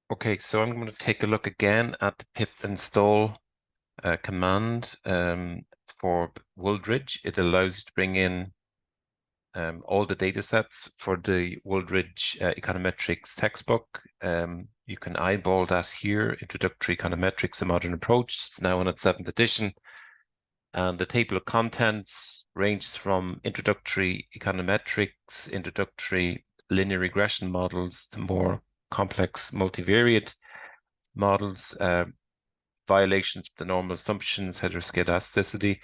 Okay, so I'm going to take a look again at the pip install command for Wooldridge. It allows you to bring in all the data sets for the Wooldridge Econometrics textbook. You can eyeball that here, Introductory Econometrics, a Modern Approach. It's now in its 7th edition. And the table of contents ranges from introductory econometrics, introductory linear regression models to more complex multivariate models, violations of the normal assumptions, heteroscedasticity.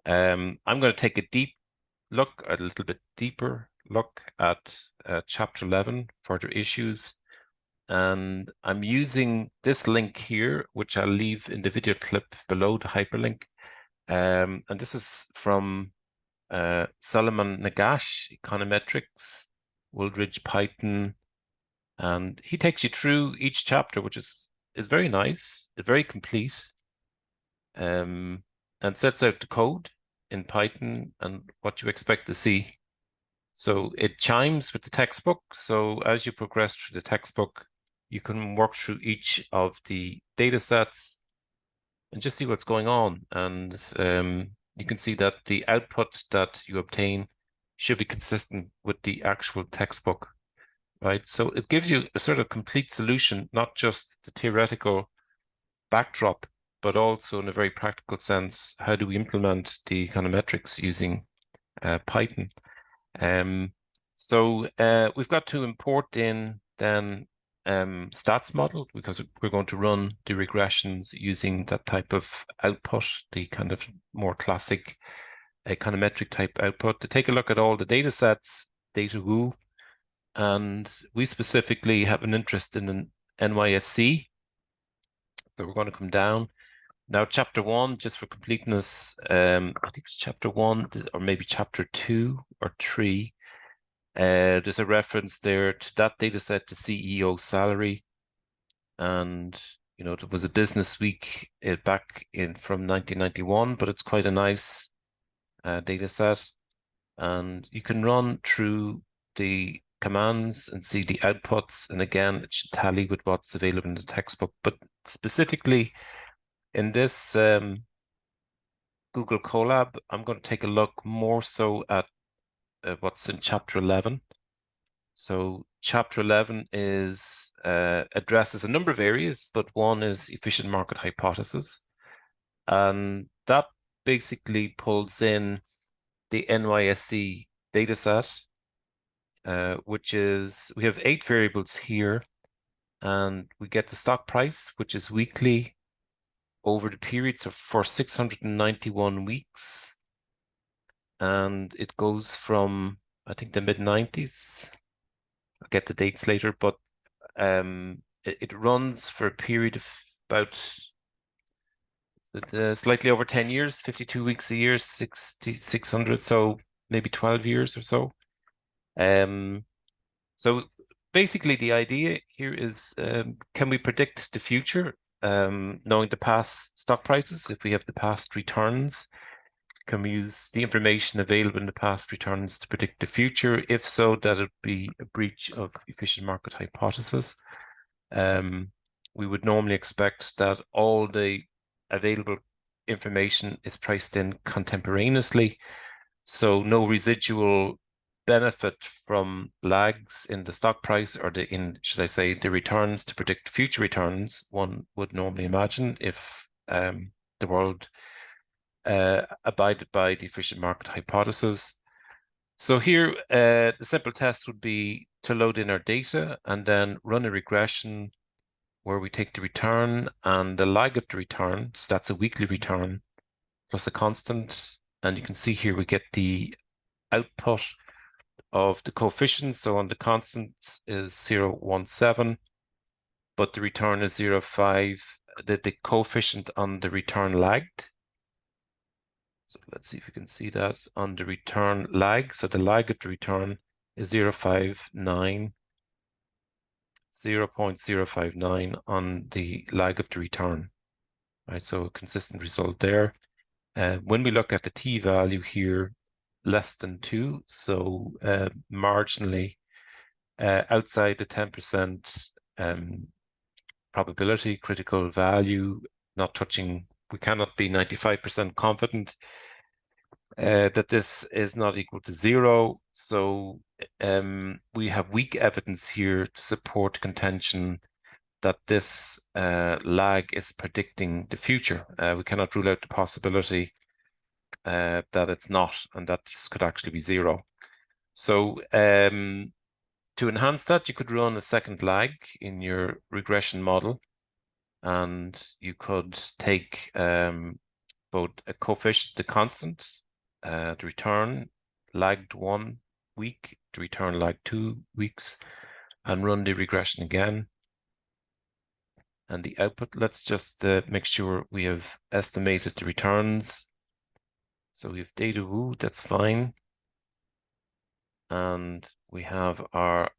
I'm going to take a little bit deeper look at chapter 11, further issues. And I'm using this link here, which I'll leave in the video clip below the hyperlink. And this is from Solomon Nagash, Econometrics, Wooldridge Python, and he takes you through each chapter, which is very nice, very complete, and sets out the code in Python and what you expect to see. So it chimes with the textbook. So as you progress through the textbook, you can work through each of the data sets and just see what's going on. And you can see that the output that you obtain should be consistent with the actual textbook, right? So it gives you a sort of complete solution, not just the theoretical backdrop, but also in a very practical sense, how do we implement the econometrics using Python? So we've got to import in then stats model because we're going to run the regressions using that type of output, the kind of more classic econometric type output. To take a look at all the data sets, data.woo, and we specifically have an interest in an NYSC. So we're going to come down. Now, chapter 1, just for completeness, I think it's chapter 1 or maybe chapter 2 or 3. There's a reference there to that data set, the CEO salary. And, you know, there was a business week back in from 1991, but it's quite a nice data set. And you can run through the commands and see the outputs. And again, it should tally with what's available in the textbook. But specifically in this Google Colab, I'm going to take a look more so at what's in chapter 11. So chapter 11 is addresses a number of areas, but one is efficient market hypothesis. And that basically pulls in the NYSE dataset, which is, we have 8 variables here, and we get the stock price, which is weekly over the periods of for 691 weeks. And it goes from, I think, the mid-90s. I'll get the dates later, but it runs for a period of about slightly over 10 years, 52 weeks a year, 600, so maybe 12 years or so. So basically the idea here is, can we predict the future, knowing the past stock prices? If we have the past returns, can we use the information available in the past returns to predict the future? If so, that would be a breach of efficient market hypothesis. We would normally expect that all the available information is priced in contemporaneously, so no residual benefit from lags in the stock price or should I say, the returns to predict future returns, one would normally imagine if the world abided by the efficient market hypothesis. So here, the simple test would be to load in our data and then run a regression where we take the return and the lag of the return. So that's a weekly return plus a constant. And you can see here we get the output of the coefficients. So on the constant is 0.17, but the return is 0.5. The coefficient on the return lagged. So let's see if we can see that on the return lag. So the lag of the return is 0.59, 0.059 on the lag of the return, right? So a consistent result there. When we look at the t-value here, less than 2, so marginally outside the 10% probability, critical value, not touching. We cannot be 95% confident that this is not equal to 0. So we have weak evidence here to support contention that this lag is predicting the future. We cannot rule out the possibility that it's not, and that this could actually be 0. So to enhance that, you could run a second lag in your regression model, and you could take both a coefficient, the constant, the return lagged 1 week, the return lagged 2 weeks, and run the regression again. And the output, let's just make sure we have estimated the returns. So we have data woo, that's fine. And we have our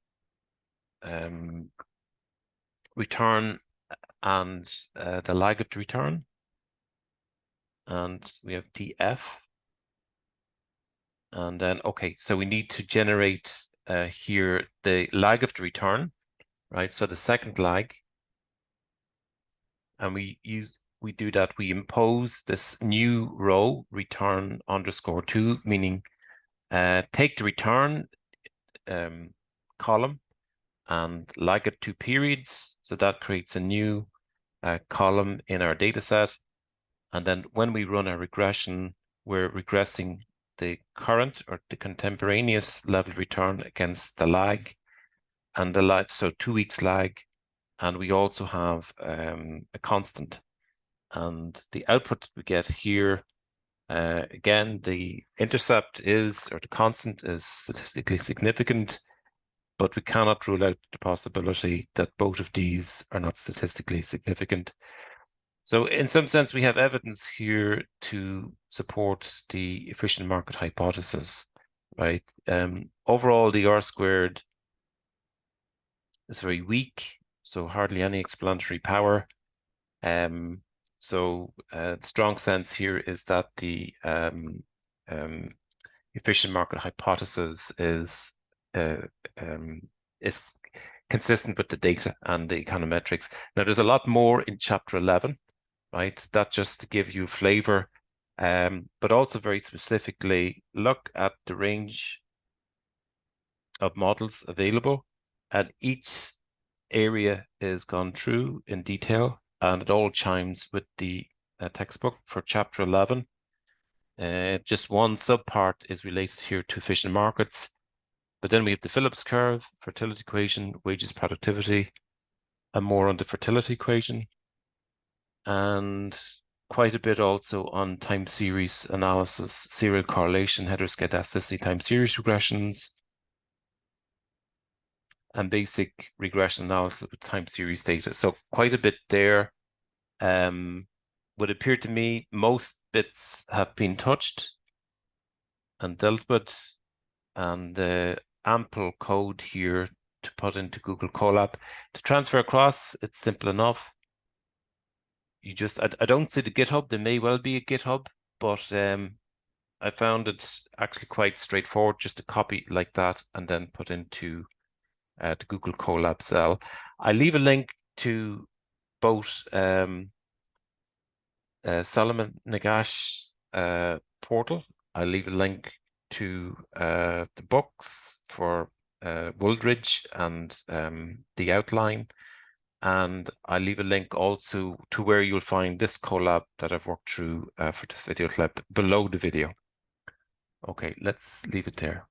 return and the lag of the return. And we have df. And then, okay, so we need to generate here the lag of the return, right? So the second lag. And we do that, we impose this new row, return underscore 2, meaning take the return column and lag it 2 periods. So that creates a new column in our data set. And then when we run our regression, we're regressing the current or the contemporaneous level return against the lag, and the lag, so 2 weeks lag. And we also have a constant. And the output we get here, again, the intercept is, or the constant is statistically significant, but we cannot rule out the possibility that both of these are not statistically significant. So in some sense, we have evidence here to support the efficient market hypothesis, right? Overall, the R-squared is very weak, so hardly any explanatory power. So the strong sense here is that the efficient market hypothesis is consistent with the data and the econometrics. Now, there's a lot more in chapter 11, right? That just to give you a flavor, but also very specifically look at the range of models available, and each area is gone through in detail, and it all chimes with the textbook for chapter 11. Just one subpart is related here to efficient markets, but then we have the Phillips curve, fertility equation, wages, productivity, and more on the fertility equation, and quite a bit also on time series analysis, serial correlation, heteroscedasticity, time series regressions, and basic regression analysis with time series data. So quite a bit there. Would appear to me most bits have been touched and dealt with, and ample code here to put into Google Colab. To transfer across, it's simple enough. You just, I don't see the GitHub. There may well be a GitHub, but I found it actually quite straightforward just to copy like that and then put into the Google Colab cell. I leave a link to both Solomon Nagash portal. I leave a link to the books for Wooldridge and the outline. And I leave a link also to where you'll find this collab that I've worked through for this video clip below the video. Okay, let's leave it there.